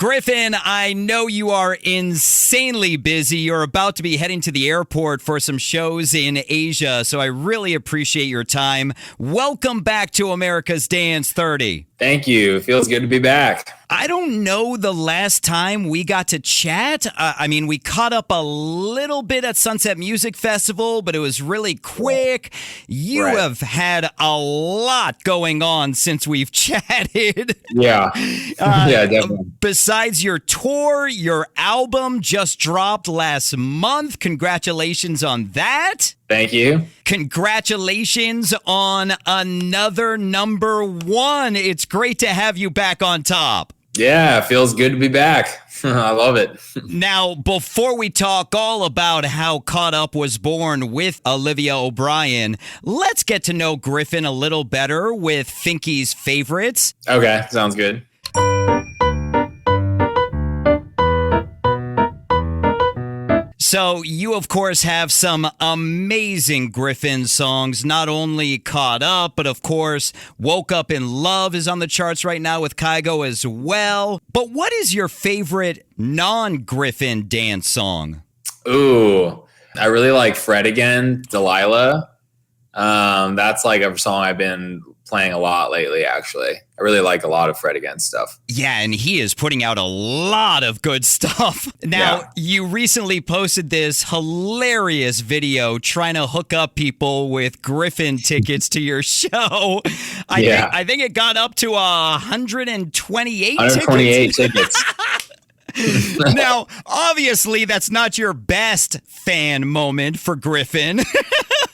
Gryffin, I know you are insanely busy. You're about to be heading to the airport for some shows in Asia, so I really appreciate your time. Welcome back to America's Dance 30. Thank you. It feels good to be back. I don't know the last time we got to chat. We caught up a little bit at Sunset Music Festival, but it was really quick. You have had a lot going on since we've chatted. Yeah. Yeah, definitely. Besides your tour, your album just dropped last month. Congratulations on that. Thank you. Congratulations on another number one. It's great to have you back on top. Yeah, it feels good to be back. I love it. Now, before we talk all about how Caught Up was born with Olivia O'Brien, let's get to know Gryffin a little better with Finky's favorites. Okay, sounds good. So you, of course, have some amazing Gryffin songs, not only Caught Up, but, of course, Woke Up in Love is on the charts right now with Kygo as well. But what is your favorite non-Gryffin dance song? Ooh, I really like Fred Again, Delilah. That's like a song I've been playing a lot lately, actually. I really like a lot of Fred Again stuff. Yeah, and he is putting out a lot of good stuff. Now, You recently posted this hilarious video trying to hook up people with Gryffin tickets to your show. I think it got up to 128 tickets. Now, obviously, that's not your best fan moment for Gryffin.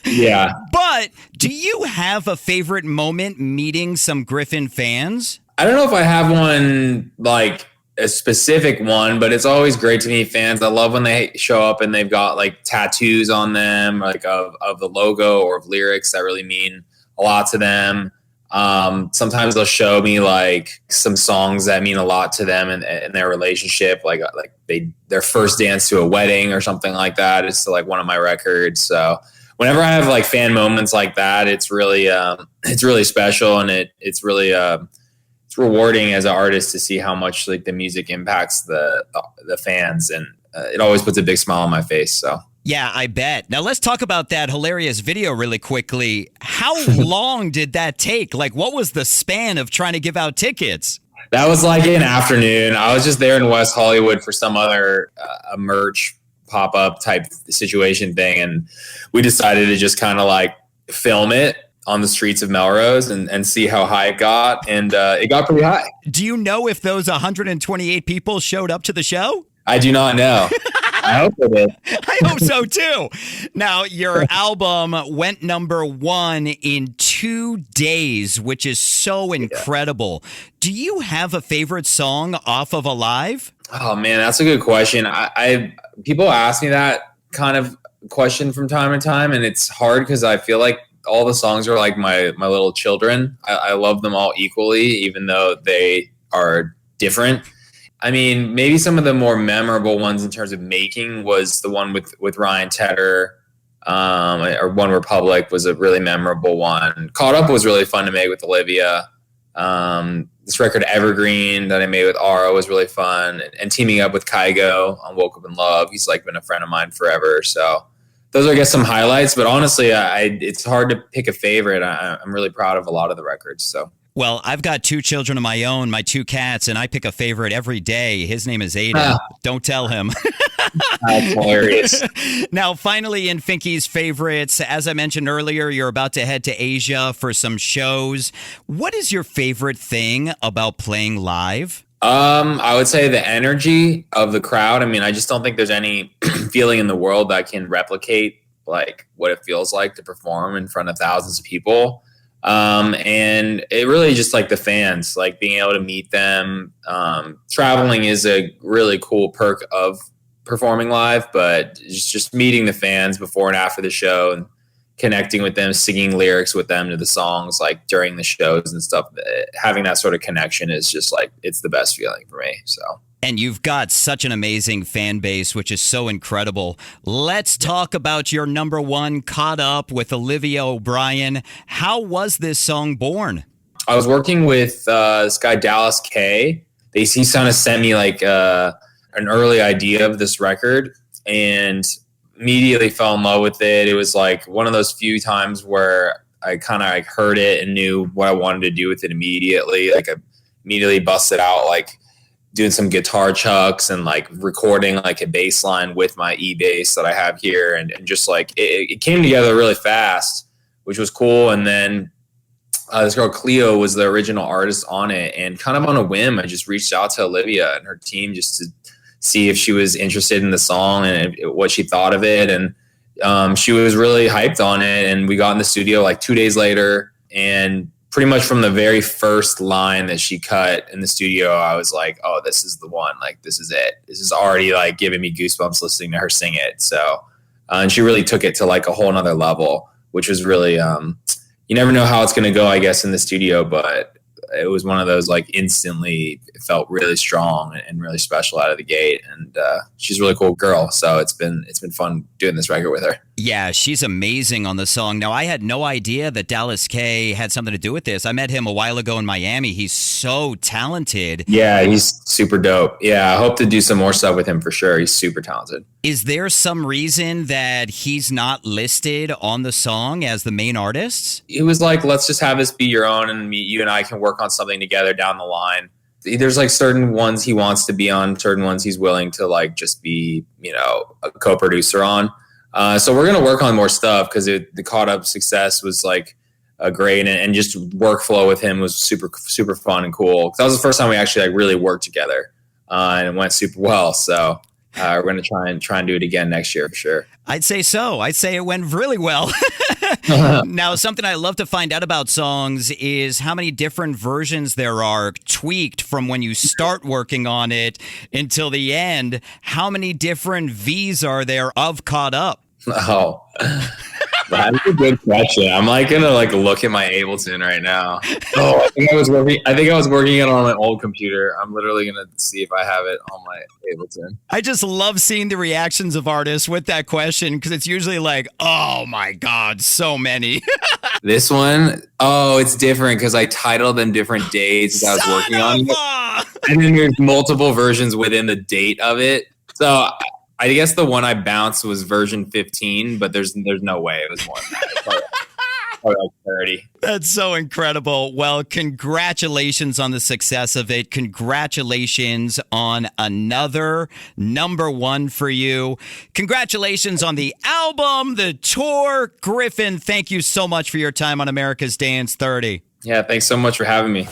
Yeah. But do you have a favorite moment meeting some Gryffin fans? I don't know if I have one, like a specific one, but it's always great to meet fans. I love when they show up and they've got like tattoos on them, like of the logo or of lyrics that really mean a lot to them. Sometimes they'll show me like some songs that mean a lot to them in their relationship, like their first dance to a wedding or something like that. It's like one of my records. So whenever I have like fan moments like that, it's really special, and it's really it's rewarding as an artist to see how much like the music impacts the fans, and it always puts a big smile on my face. So. Yeah, I bet. Now let's talk about that hilarious video really quickly. How long did that take? Like, what was the span of trying to give out tickets? That was like an afternoon. I was just there in West Hollywood for some other merch pop-up type situation thing, and we decided to just kind of like film it on the streets of Melrose and see how high it got, and it got pretty high. Do you know if those 128 people showed up to the show? I do not know. I hope it did. I hope so too. Now, your album went number one in 2 days, which is so incredible. Do you have a favorite song off of Alive? Oh man, that's a good question. I people ask me that kind of question from time to time, and it's hard because I feel like all the songs are like my little children. I love them all equally, even though they are different. I mean, maybe some of the more memorable ones in terms of making was the one with Ryan Tedder, or One Republic was a really memorable one. Caught Up was really fun to make with Olivia. This record Evergreen that I made with Ara was really fun, and teaming up with Kygo on Woke Up in Love. He's like been a friend of mine forever. So those are, I guess, some highlights, but honestly, it's hard to pick a favorite. I'm really proud of a lot of the records. So. Well, I've got 2 children of my own, my 2 cats, and I pick a favorite every day. His name is Aiden. Don't tell him. That's hilarious. Now, finally, in Finky's favorites, as I mentioned earlier, you're about to head to Asia for some shows. What is your favorite thing about playing live? I would say the energy of the crowd. I mean, I just don't think there's any feeling in the world that can replicate like what it feels like to perform in front of thousands of people. And it really just like the fans, like being able to meet them. Traveling is a really cool perk of performing live, but just meeting the fans before and after the show and connecting with them, singing lyrics with them to the songs, like during the shows and stuff, having that sort of connection is just like, it's the best feeling for me. So. And you've got such an amazing fan base, which is so incredible. Let's talk about your number one, Caught Up with Olivia O'Brien. How was this song born? I was working with this guy, Dallas K, he kind of sent me like an early idea of this record, and immediately fell in love with it. It was like one of those few times where I kind of like heard it and knew what I wanted to do with it immediately. Like I immediately busted out like doing some guitar chucks and like recording like a bass line with my E-bass that I have here. And just like it came together really fast, which was cool. And then this girl Cleo was the original artist on it. And kind of on a whim, I just reached out to Olivia and her team just to see if she was interested in the song and what she thought of it. And she was really hyped on it. And we got in the studio like 2 days later, and pretty much from the very first line that she cut in the studio, I was like, oh, this is the one. Like, this is it. This is already like giving me goosebumps listening to her sing it. So, and she really took it to like a whole nother level, which was really, you never know how it's going to go, I guess, in the studio, but it was one of those like instantly it felt really strong and really special out of the gate. And she's a really cool girl. So it's been fun doing this record with her. Yeah, she's amazing on the song. Now, I had no idea that Dallas K had something to do with this. I met him a while ago in Miami. He's so talented. Yeah, he's super dope. Yeah, I hope to do some more stuff with him for sure. He's super talented. Is there some reason that he's not listed on the song as the main artist? It was like, let's just have this be your own, and you and I can work on something together down the line. There's like certain ones he wants to be on, certain ones he's willing to like just be, a co-producer on. So we're going to work on more stuff because the Caught Up success was like great, and just workflow with him was super, super fun and cool. That was the first time we actually like really worked together, and it went super well. So we're going to try and do it again next year for sure. I'd say so. I'd say it went really well. Now, something I love to find out about songs is how many different versions there are tweaked from when you start working on it until the end. How many different V's are there of Caught Up? Oh, that's a good question. I'm like gonna like look at my Ableton right now. Oh, I think I was working it on my old computer. I'm literally gonna see if I have it on my Ableton. I just love seeing the reactions of artists with that question because it's usually like, oh my God, so many. This one, it's different because I titled them different dates as I was working on it. And then there's multiple versions within the date of it. So I guess the one I bounced was version 15, but there's no way it was more than that. It's probably like 30. That's so incredible. Well, congratulations on the success of it. Congratulations on another #1 for you. Congratulations on the album, the tour. Gryffin, thank you so much for your time on America's Dance 30. Yeah, thanks so much for having me.